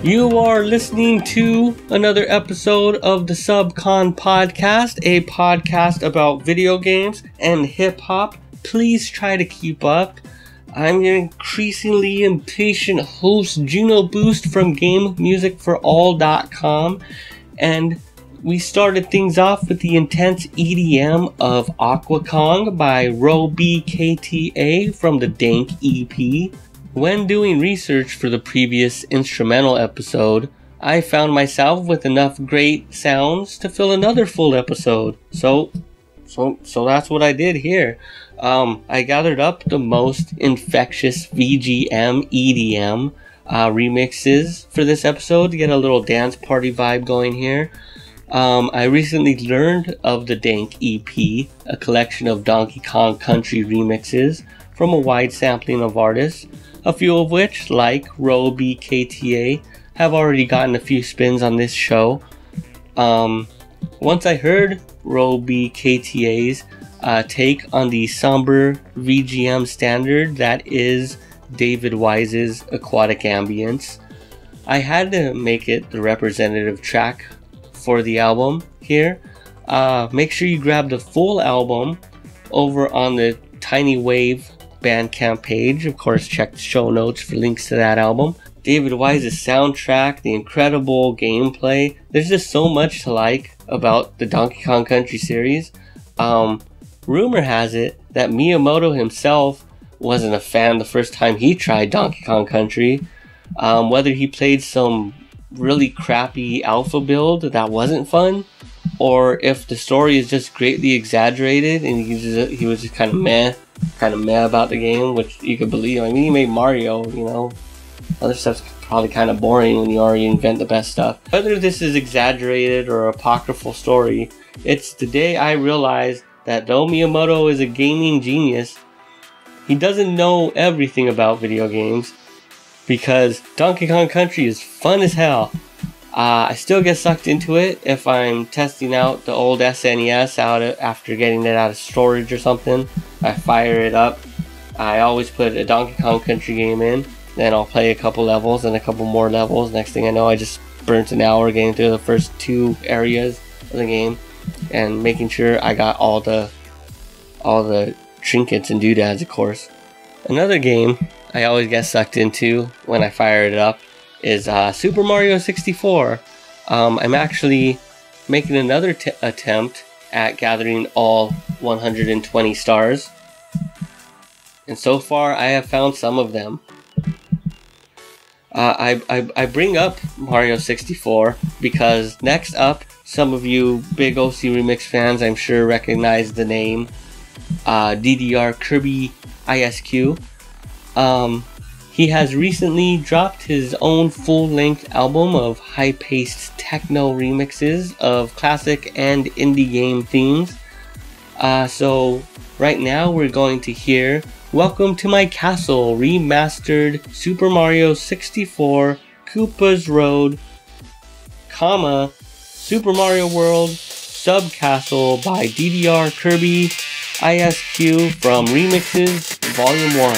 You are listening to another episode of the Subcon podcast, a podcast about video games and hip-hop. Please try to keep up. I'm your increasingly impatient host, Juno Boost from GameMusicForAll.com, and we started things off with the intense EDM of Aqua Kong by RoBKTA from the Dank EP. When doing research for the previous instrumental episode, I found myself with enough great sounds to fill another full episode. So that's what I did here. I gathered up the most infectious VGM EDM remixes for this episode to get a little dance party vibe going here. I recently learned of the Dank EP, a collection of Donkey Kong Country remixes from a wide sampling of artists, a few of which, like RoBKTA, have already gotten a few spins on this show. Once I heard RoBKTA's take on the somber VGM standard that is David Wise's Aquatic Ambience, I had to make it the representative track for the album here. Make sure you grab the full album over on the Tiny Wave Bandcamp page. Of course, check the show notes for links to that album. David Wise's soundtrack, the incredible gameplay. There's just so much to like about the Donkey Kong Country series. Rumor has it that Miyamoto himself wasn't a fan the first time he tried Donkey Kong Country. Whether he played some really crappy alpha build that wasn't fun, or if the story is just greatly exaggerated and he was just kind of meh about the game, which you could believe. I mean, he made Mario, you know. Other stuff's probably kind of boring when you already invent the best stuff. Whether this is exaggerated or apocryphal story, it's the day I realized that though Miyamoto is a gaming genius, he doesn't know everything about video games, because Donkey Kong Country is fun as hell. I still get sucked into it if I'm testing out the old SNES after getting it out of storage or something. I fire it up. I always put a Donkey Kong Country game in, then I'll play a couple levels and a couple more levels. Next thing I know, I just burnt an hour getting through the first 2 areas of the game and making sure I got all the trinkets and doodads, of course. Another game I always get sucked into when I fire it up is Super Mario 64. I'm actually making another attempt at gathering all 120 stars, and so far I have found some of them. I bring up Mario 64 because next up, some of you big OC Remix fans I'm sure recognize the name DDR Kirby ISQ. He has recently dropped his own full-length album of high-paced techno remixes of classic and indie game themes. So right now we're going to hear Welcome to My Castle remastered Super Mario 64 Koopa's Road, Super Mario World Subcastle by DDR Kirby ISQ from Remixes Volume 1.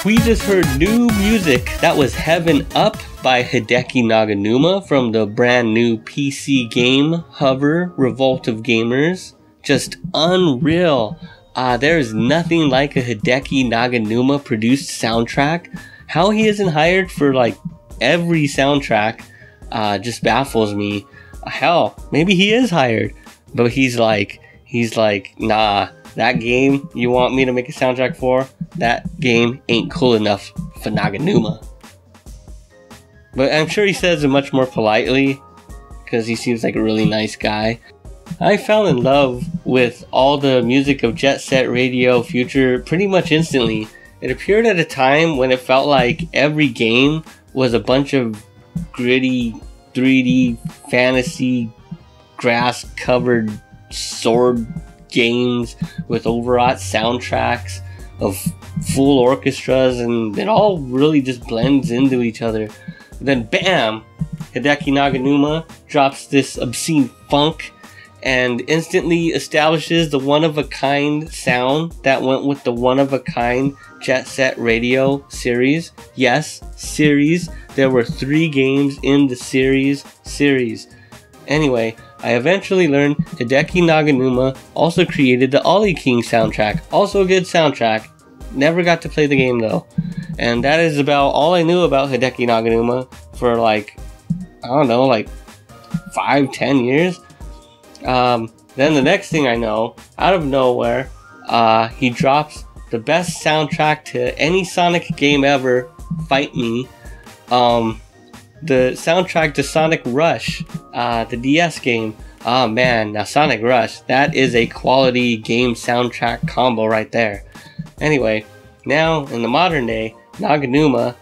We just heard new music. That was Heaven Up by Hideki Naganuma from the brand new PC game Hover Revolt of Gamers. Just unreal. There's nothing like a Hideki Naganuma produced soundtrack. How he isn't hired for like every soundtrack just baffles me. Hell, maybe he is hired, but he's like, nah, that game you want me to make a soundtrack for, that game ain't cool enough for Naganuma. But I'm sure he says it much more politely, because he seems like a really nice guy. I fell in love with all the music of Jet Set Radio Future pretty much instantly. It appeared at a time when it felt like every game was a bunch of gritty 3D fantasy grass covered sword games with overwrought soundtracks of full orchestras, and it all really just blends into each other. Then bam, Hideki Naganuma drops this obscene funk and instantly establishes the one-of-a-kind sound that went with the one-of-a-kind Jet Set Radio series. Yes, series. There were 3 games in the series. Anyway, I eventually learned Hideki Naganuma also created the Ollie King soundtrack. Also a good soundtrack. Never got to play the game though. And that is about all I knew about Hideki Naganuma for like, I don't know, like 5-10 years. Then the next thing I know, out of nowhere, he drops the best soundtrack to any Sonic game ever, Fight Me. The soundtrack to Sonic Rush, the DS game. Oh man, now Sonic Rush, that is a quality game soundtrack combo right there. Anyway, now in the modern day, Naganuma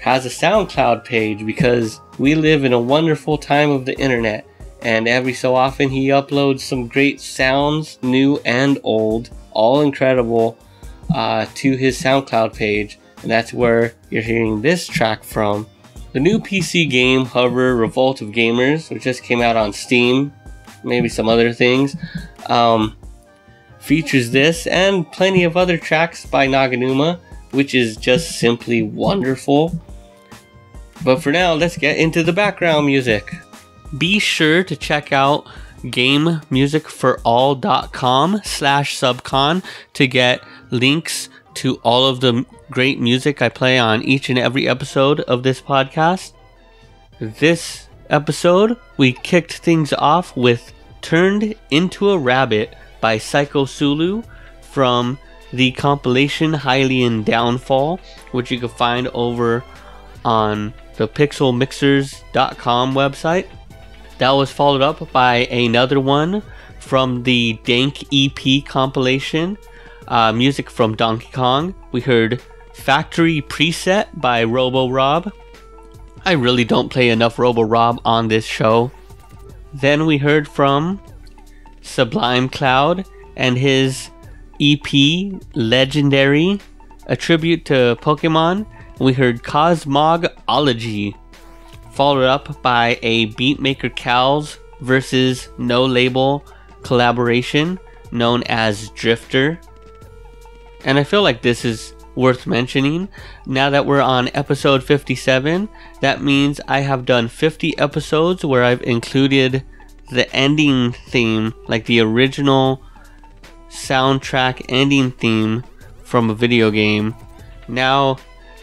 has a SoundCloud page because we live in a wonderful time of the internet. And every so often he uploads some great sounds, new and old, all incredible, to his SoundCloud page. And that's where you're hearing this track from. The new PC game, Hover Revolt of Gamers, which just came out on Steam, maybe some other things, features this and plenty of other tracks by Naganuma, which is just simply wonderful. But for now, let's get into the background music. Be sure to check out gamemusicforall.com/subcon to get links to all of the great music I play on each and every episode of this podcast. This episode, we kicked things off with Turned Into a Rabbit by Psycho Sulu from the compilation Hylian Downfall, which you can find over on the pixelmixers.com website. That was followed up by another one from the Dank EP compilation, music from Donkey Kong. We heard Factory Preset by Robo Rob. I really don't play enough Robo Rob on this show. Then we heard from Sublime Cloud and his EP Legendary, a tribute to Pokemon. We heard Cosmogology, followed up by a Beatmaker Cals versus No Label collaboration known as Drifter. And I feel like this is worth mentioning. Now that we're on episode 57, that means I have done 50 episodes where I've included the ending theme, like the original soundtrack ending theme from a video game. Now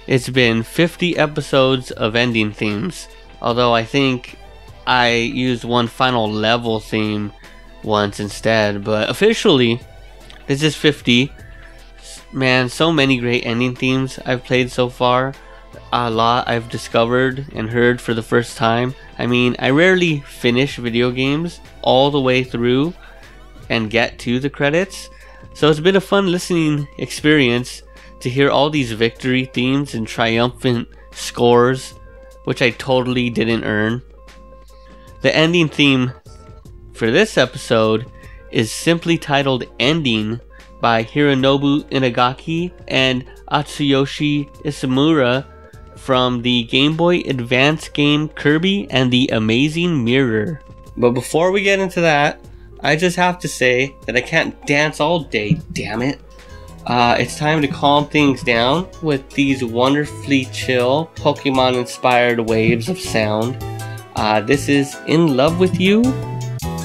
it's been 50 episodes of ending themes. Although I think I used one final level theme once instead. But officially, this is 50. Man, so many great ending themes I've played so far. A lot I've discovered and heard for the first time. I mean, I rarely finish video games all the way through and get to the credits. So it's been a fun listening experience to hear all these victory themes and triumphant scores, which I totally didn't earn. The ending theme for this episode is simply titled Ending by Hironobu Inagaki and Atsuyoshi Isomura from the Game Boy Advance game Kirby and the Amazing Mirror. But before we get into that, I just have to say that I can't dance all day, damn it. It's time to calm things down with these wonderfully chill Pokemon inspired waves of sound. This is In Love With You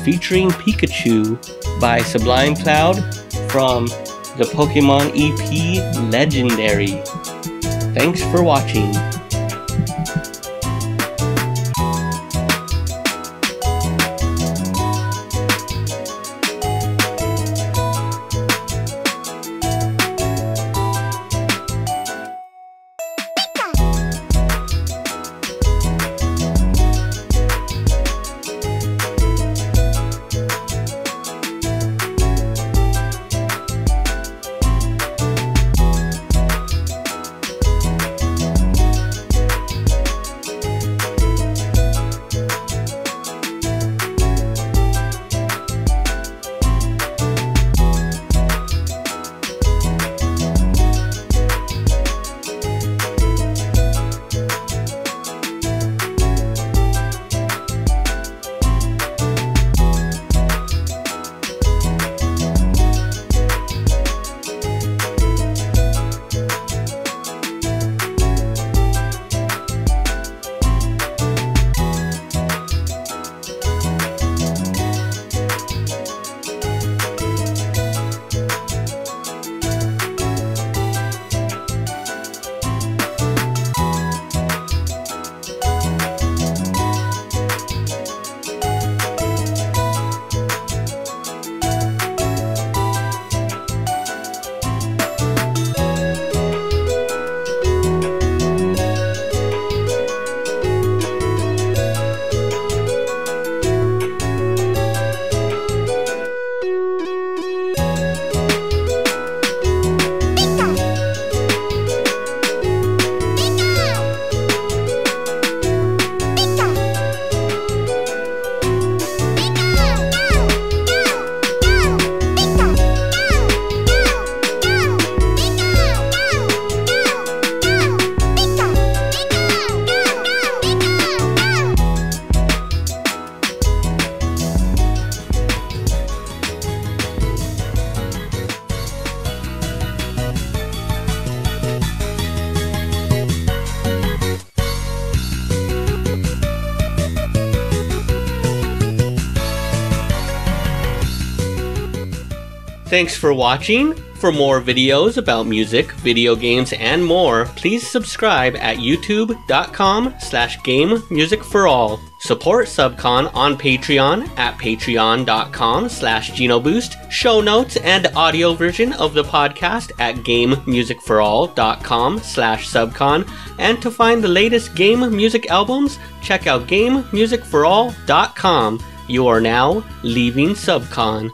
featuring Pikachu by Sublime Cloud from the Pokemon EP Legendary. Thanks for watching. Thanks for watching. For more videos about music, video games, and more, please subscribe at youtube.com/gamemusicforall. Support Subcon on Patreon at patreon.com/genoboost. Show notes and audio version of the podcast at gamemusicforall.com/subcon. And to find the latest game music albums, check out gamemusicforall.com. You are now leaving Subcon.